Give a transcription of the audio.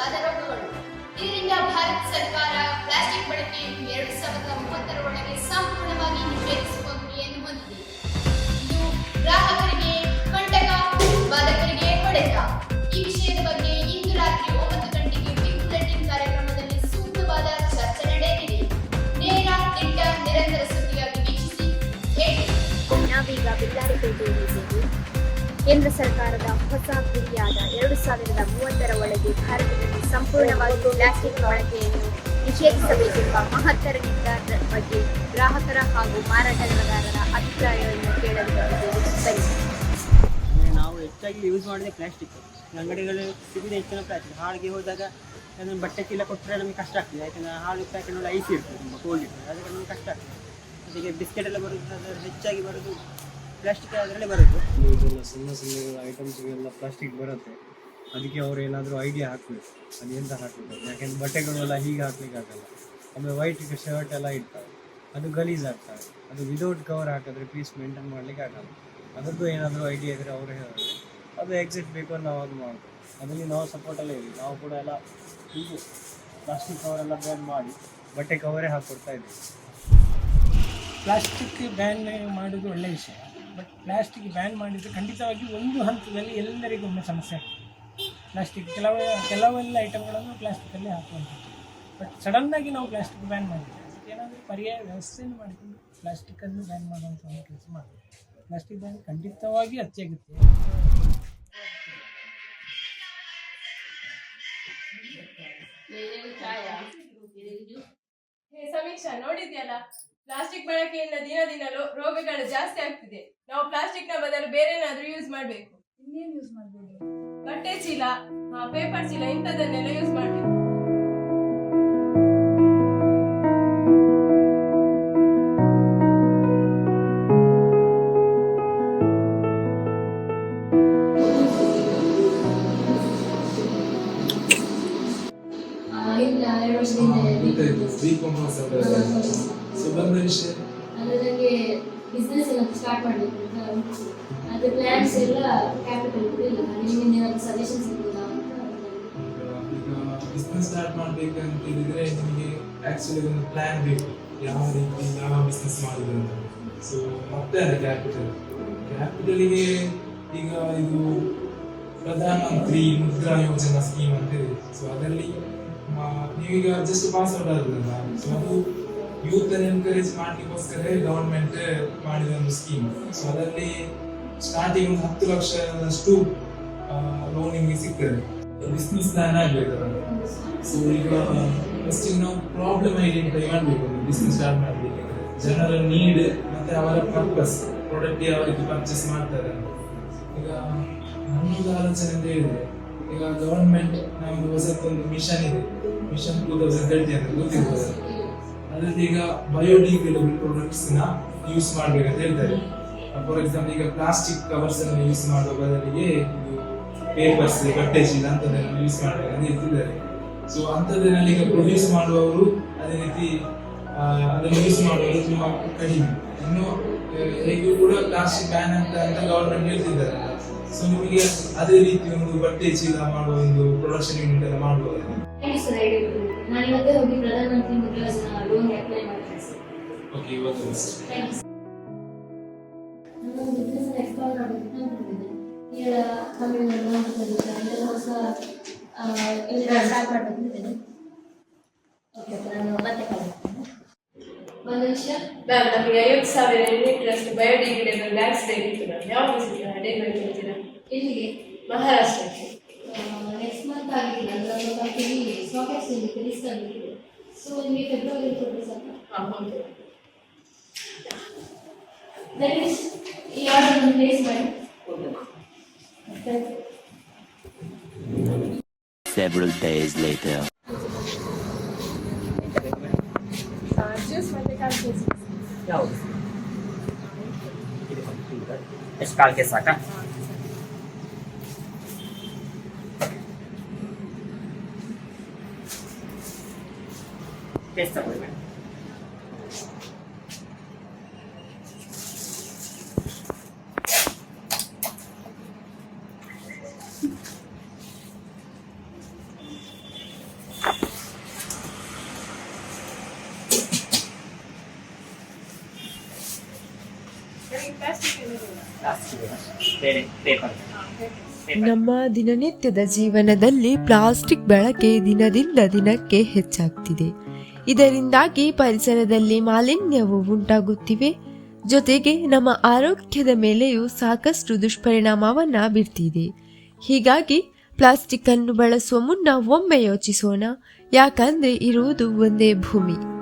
ಮೊದಲಾದ ರೋಗಗಳು. ಇದರಿಂದ ಭಾರತ ಸರ್ಕಾರ ಪ್ಲಾಸ್ಟಿಕ್ ಬಳಕೆಯನ್ನು 2030 ಒಳಗೆ ಸಂಪೂರ್ಣವಾಗಿ ನಿಷೇಧಿಸುವ ಗುರಿಯನ್ನು ಹೊಂದಿದೆ. ಇದು ಗ್ರಾಹಕರಿಗೆ ಕಂಟಕ, ಉತ್ಪಾದಕರಿಗೆ ಹೊಡೆತ. ಈ ವಿಷಯದ ಬಗ್ಗೆ ಇಂದು ರಾತ್ರಿ 9 ಗಂಟೆಗೆ ಬಿಗ್ ಬುಲೆಟಿನ್ ಕಾರ್ಯಕ್ರಮದಲ್ಲಿ ಸೂಕ್ತವಾದ ಚರ್ಚೆ ನಡೆಯಲಿದೆ. ನೇರ, ದಿಟ್ಟ, ನಿರಂತರ ಸುದ್ದಿಗಾಗಿ ವೀಕ್ಷಿಸಿ. ನಾವೀಗ ಬಿಲ್ಲಾರಿಪೇಟೆಯಲ್ಲಿದ್ದೇವೆ. ಕೇಂದ್ರ ಸರ್ಕಾರದ ಹೊಸ ಗುರಿಯಾದ 2030 ಒಳಗೆ ಭಾರತದಲ್ಲಿ ಸಂಪೂರ್ಣವಾಗಿ ಪ್ಲಾಸ್ಟಿಕ್ ಬಳಕೆಯನ್ನು ನಿಷೇಧಿಸಬೇಕೆಂಬ ಮಹತ್ತರ ನಿರ್ಧಾರದ ಬಗ್ಗೆ ಗ್ರಾಹಕರ ಹಾಗೂ ಮಾರಾಟಗಾರರ ಅಭಿಪ್ರಾಯವನ್ನು ಕೇಳಲು ಬಂದಿದ್ದೇವೆ. ಬನ್ನಿ. ನಾವು ಹೆಚ್ಚಾಗಿ ಯೂಸ್ ಮಾಡಿದೆ ಪ್ಲಾಸ್ಟಿಕ್. ಅಂಗಡಿಗಳು ಸಿಗದೆ ಹೆಚ್ಚಿನ ಪ್ಲಾಸ್ಟಿಕ್. ಹಾಳಿಗೆ ಹೋದಾಗ ಅದನ್ನು ಬಟ್ಟೆ ಚೀಲ ಕೊಟ್ಟರೆ ನಮಗೆ ಕಷ್ಟ ಆಗ್ತದೆ. ಯಾಕಂದರೆ ಹಾಳು ಪ್ಯಾಕೆಟ್ನಲ್ಲಿ ಐಸ್ ಇರ್ತದೆ, ತುಂಬ ಕೋಲ್ಡ್ ಇರ್ತದೆ, ಅದಕ್ಕೆ ನಮಗೆ ಕಷ್ಟ ಆಗ್ತದೆ. ಅದಕ್ಕೆ ಬಿಸ್ಕೆಟ್ ಎಲ್ಲ ಬರೋದು ಅದರಲ್ಲಿ ಹೆಚ್ಚಾಗಿ ಬರೋದು ಪ್ಲಾಸ್ಟಿಕ್ ಅದರಲ್ಲೇ ಬರೋದು. ಇದೆಲ್ಲ ಸಣ್ಣ ಐಟಮ್ಸ್ಗೆಲ್ಲ ಪ್ಲಾಸ್ಟಿಕ್ ಬರುತ್ತೆ. ಅದಕ್ಕೆ ಅವ್ರು ಏನಾದರೂ ಐಡಿಯಾ ಹಾಕಬೇಕು, ಅದು ಎಂತ ಹಾಕಬೇಕು. ಯಾಕೆಂದ್ರೆ ಬಟ್ಟೆಗಳೆಲ್ಲ ಹೀಗೆ ಹಾಕ್ಲಿಕ್ಕೆ ಆಗಲ್ಲ. ಆಮೇಲೆ ವೈಟ್ ಶರ್ಟ್ ಎಲ್ಲ ಇಡ್ತಾರೆ, ಅದು ಗಲೀಜ್ ಆಗ್ತದೆ. ಅದು ವಿದೌಟ್ ಕವರ್ ಹಾಕಿದ್ರೆ ಪೀಸ್ ಮೇಂಟೈನ್ ಮಾಡಲಿಕ್ಕೆ ಆಗಲ್ಲ. ಅದರದ್ದು ಏನಾದರೂ ಐಡಿಯಾ ಇದ್ದರೆ ಅವರು ಹೇಳಿದ್ರೆ ಅದು ಎಕ್ಸಿಟ್ ಬೇಕು ನಾವು ಅದು ಮಾಡಬೇಕು. ಅದರಲ್ಲಿ ನಾವು ಸಪೋರ್ಟಲ್ಲೇ ಇದ್ದೀವಿ. ನಾವು ಕೂಡ ಎಲ್ಲ ಹೀಗೆ ಪ್ಲಾಸ್ಟಿಕ್ ಕವರೆಲ್ಲ ಬ್ಯಾನ್ ಮಾಡಿ ಬಟ್ಟೆ ಕವರೇ ಹಾಕ್ಕೊಡ್ತಾ ಇದ್ದೀವಿ. ಪ್ಲಾಸ್ಟಿಕ್ ಬ್ಯಾನ್ ಮಾಡೋದು ಒಳ್ಳೆಯ ವಿಷಯ. ಬಟ್ ಪ್ಲಾಸ್ಟಿಕ್ ಬ್ಯಾನ್ ಮಾಡಿದರೆ ಖಂಡಿತವಾಗಿ ಒಂದು ಹಂತದಲ್ಲಿ ಎಲ್ಲರಿಗೂ ಒಮ್ಮೆ ಸಮಸ್ಯೆ ಆಗ್ತದೆ. ಪ್ಲಾಸ್ಟಿಕ್ ಕೆಲವೆಲ್ಲ ಐಟಮ್ಗಳನ್ನು ಪ್ಲಾಸ್ಟಿಕಲ್ಲಿ ಹಾಕುವಂಥದ್ದು. ಬಟ್ ಸಡನ್ನಾಗಿ ನಾವು ಪ್ಲಾಸ್ಟಿಕ್ ಬ್ಯಾನ್ ಮಾಡಿದರೆ ಅದಕ್ಕೆ ಏನಾದರೂ ಪರ್ಯಾಯ ವ್ಯವಸ್ಥೆಯನ್ನು ಮಾಡಿಕೊಂಡು ಪ್ಲಾಸ್ಟಿಕ್ಕನ್ನು ಬ್ಯಾನ್ ಮಾಡುವಂಥ ಒಂದು ಕೆಲಸ ಮಾಡಬೇಕು. ಪ್ಲಾಸ್ಟಿಕ್ ಬ್ಯಾನ್ ಖಂಡಿತವಾಗಿ ಅತ್ಯಗತ್ಯ. ಸಮೀಕ್ಷಾ, ನೋಡಿದ್ಯಲ್ಲ, ಪ್ಲಾಸ್ಟಿಕ್ ಬಳಕೆಯಿಂದ ದಿನ ದಿನ ರೋಗಗಳು ಜಾಸ್ತಿ ಆಗ್ತಿದೆ. ನಾವು ಪ್ಲಾಸ್ಟಿಕ್ ನ ಬದಲು ಬೇರೆ ಏನಾದ್ರೂ ಯೂಸ್ ಮಾಡ್ಬೇಕು. ಇನ್ನೇನು ಯೂಸ್ ಮಾಡ್ಬೋದು? ಬಟ್ಟೆ ಚೀಲ, ಪೇಪರ್ ಚೀಲ, ಇಂಥದನ್ನೆಲ್ಲ ಯೂಸ್ ಮಾಡ್ಬೇಕು. ನನಗೆ ಬಿಸ್ನೆಸ್ ಎಲ್ಲ ಸ್ಟಾರ್ಟ್ ಮಾಡಬೇಕು ಅಂತ ಅದು ಪ್ಲಾನ್ಸ್ ಎಲ್ಲ ಕ್ಯಾಪಿಟಲ್ ಕೂಡ ಇಲ್ಲ. ನಿಮ್ಮಿಂದ ಏನಾದ್ರು ಸಜೆಷನ್ಸ್ ಇರ್ಬೋದಾ ಅಂತ. ಈಗ ಬಿಸ್ನೆಸ್ ಸ್ಟಾರ್ಟ್ ಮಾಡಬೇಕಂತ ಹೇಳಿದ್ರೆ ನಿಮಗೆ ಆ್ಯಕ್ಚುಲಿ ಒಂದು ಪ್ಲ್ಯಾನ್ ಬೇಕು, ಯಾವ ರೀತಿ ಯಾವ ಬಿಸ್ನೆಸ್ ಮಾಡೋದು ಅಂತ. ಸೊ ಮತ್ತೆ ಅದೇ ಕ್ಯಾಪಿಟಲಿಗೆ ಈಗ ಇದು ಪ್ರಧಾನ ಮಂತ್ರಿ ಮುದ್ರಾ ಯೋಜನಾ ಸ್ಕೀಮ್ ಅಂತ ಇದೆ. ಸೊ ಅದರಲ್ಲಿ ನೀವೀಗ ಜಸ್ಟ್ ಪಾಸ್ ಔಟ್ ಆಗೋದಲ್ಲ. ಸೊ ಅದು ಯೂತ್ ಅನ್ನು ಎನ್ಕರೇಜ್ ಮಾಡಲಿಕ್ಕೋಸ್ಕರ ಗವರ್ಮೆಂಟ್ ಮಾಡಿದ ಒಂದು ಸ್ಕೀಮ್. ಸೊ ಅದರಲ್ಲಿ ಸ್ಟಾರ್ಟಿಂಗ್ ಒಂದು 10 ಲಕ್ಷದಷ್ಟು ಲೋನ್ ನಿಮಗೆ ಸಿಗ್ತದೆ. ಬಿಸ್ನೆಸ್ ಪ್ಲಾನ್ ಆಗಬೇಕು. ಸೊ ಈಗ ಫಸ್ಟ್ ನಾವು ಪ್ರಾಬ್ಲಮ್ ಐಡೆಂಟಿಫೈ ಮಾಡಬೇಕು. ಬಿಸ್ನೆಸ್ ಸ್ಟಾರ್ಟ್ ಮಾಡಲಿಕ್ಕೆ ಜನರ ನೀಡ್ ಮತ್ತೆ ಅವರ ಪರ್ಪಸ್, ಪ್ರಾಡಕ್ಟ್ ಯಾವ ರೀತಿ ಪರ್ಚೇಸ್ ಮಾಡ್ತಾರೆ ಅಂತ. ಈಗ ನನ್ನೊಂದು ಆಲೋಚನೆ ಅಂತ ಹೇಳಿದ್ರೆ, ಈಗ ಗವರ್ಮೆಂಟ್ ನಮ್ಮದು ಹೊಸದೊಂದು ಮಿಷನ್ ಇದೆ, ಮಿಷನ್ 2030 ಅಂತ ಗೊತ್ತಿರ್ಬೋದು. ಅದರಲ್ಲಿ ಈಗ ಬಯೋಡಿಗ್ರೇಡಬಲ್ ಪ್ರಾಡಕ್ಟ್ಸ್ ನ ಯೂಸ್ ಮಾಡ್ಬೇಕಂತ ಹೇಳ್ತಾರೆ. ಫಾರ್ ಎಕ್ಸಾಂಪಲ್ ಈಗ ಪ್ಲಾಸ್ಟಿಕ್ ಕವರ್ಸ್ ಅನ್ನು ಯೂಸ್ ಮಾಡುವ ಬದಲಿಗೆ ಇದು ಪೇಪರ್ಸ್, ಬಟ್ಟೆ ಚೀಲ ಅಂತದನ್ನು ಯೂಸ್ ಮಾಡ್ಬೇಕಂತ ಹೇಳ್ತಿದ್ದಾರೆ. ಸೊ ಅಂಥದ್ದನ್ನೆಲ್ಲ ಈಗ ಪ್ರೊಡ್ಯೂಸ್ ಮಾಡುವವರು ಅದೇ ರೀತಿ ಅದನ್ನು ಯೂಸ್ ಮಾಡುವವರು ತುಂಬಾ ಕಡಿಮೆ. ಇನ್ನು ಹೇಗೂ ಕೂಡ ಪ್ಲಾಸ್ಟಿಕ್ ಬ್ಯಾನ್ ಅಂತ ಗವರ್ಮೆಂಟ್ ಹೇಳ್ತಿದ್ದಾರೆ. ಸೊ ನಿಮಗೆ ಅದೇ ರೀತಿ ಒಂದು ಬಟ್ಟೆ ಚೀಲ ಮಾಡುವ ಒಂದು ಪ್ರೊಡಕ್ಷನ್ ಯೂನಿಟ್ ಎಲ್ಲ ಮಾಡಬಹುದು. ನಾನು ಇವತ್ತೇ ಹೋಗಿ ಪ್ರಧಾನಮಂತ್ರಿ ಮುದ್ರಾ ಯೋಜನಾ ಲೋನ್ ಅಪ್ಲೈ ಮಾಡ್ತೀನಿ ಸರ್. ಓಕೆ, ಇವತ್ತು ನಾನು ಬಿಸ್ನೆಸ್ ಎಕ್ಸ್ಪ್ಲೋರ್ ಮಾಡಬೇಕು ಅಂತಿದ್ದೇನೆ. ಈಗ ನಮಗೆ ಲೋನ್ ಇದೆಲ್ಲ ಹೊಸ ಸ್ಟಾರ್ಟ್ ಮಾಡಬೇಕಿದ್ದೇನೆ. ಓಕೆ, ನಾನು ಮತ್ತೆ ಕಾಲ್ ಮಾಡ್ತೀನಿ. ಒಂದು ನಿಮಿಷ. ನಮಗೆ 50,000 ಯೂನಿಟ್ನಷ್ಟು ಬಯೋಡಿಗ್ರೇಡಬಲ್ ಬ್ಯಾಗ್ಸ್ ಬೇಕಿತ್ತು. ನಾನು ಯಾವಾಗ ಡೆಲಿವರಿ ಕೊಡ್ತೀರಾ? ಇಲ್ಲಿಗೆ ಮಹಾರಾಷ್ಟ್ರಕ್ಕೆ. ನೆಕ್ಸ್ಟ್ ಮಂತ್ ಆಗಿಲ್ಲ, ನನ್ನ ಕಂಪನಿ ಸ್ಟಾಕ್ ಎಕ್ಸ್ಚೇಂಜ್ ರಿಲೀಸ್ ಆಗಿತ್ತು. ಸೊ ನಿಮಗೆ ಫೆಬ್ರವರಿ ಕೊಟ್ಟರೆ ಸಾಕು. ಹೌದು. ದಯವಿಟ್ಟು ಈ ಆರ್ಡರ್ ಪ್ಲೇಸ್ ಮಾಡಿ. Several days later. ಜ್ಯೂಸ್ ಮತ್ತೆ ಕಾಲ್ ಕೇಸ್. ಯಾವುದು? ಎಷ್ಟು ಕಾಲ್ ಕೇಸ್ ಸಾಕಾ? ಕೇಸ್ ತಗೊಳ್ಳಿ ಮೇಡಮ್. ಪ್ಲಾಸ್ಟಿಕ್ ಬೇರೆ ಪೇಪರ್. ನಮ್ಮ ದಿನನಿತ್ಯದ ಜೀವನದಲ್ಲಿ ಪ್ಲಾಸ್ಟಿಕ್ ಬಳಕೆ ದಿನದಿಂದ ದಿನಕ್ಕೆ ಹೆಚ್ಚಾಗ್ತಿದೆ. ಇದರಿಂದಾಗಿ ಪರಿಸರದಲ್ಲಿ ಮಾಲಿನ್ಯವು ಉಂಟಾಗುತ್ತಿವೆ. ಜೊತೆಗೆ ನಮ್ಮ ಆರೋಗ್ಯದ ಮೇಲೆಯೂ ಸಾಕಷ್ಟು ದುಷ್ಪರಿಣಾಮವನ್ನ ಬೀರ್ತಿದೆ. ಹೀಗಾಗಿ ಪ್ಲಾಸ್ಟಿಕ್ ಅನ್ನು ಬಳಸುವ ಮುನ್ನ ಒಮ್ಮೆ ಯೋಚಿಸೋಣ, ಯಾಕಂದ್ರೆ ಇರುವುದು ಒಂದೇ ಭೂಮಿ.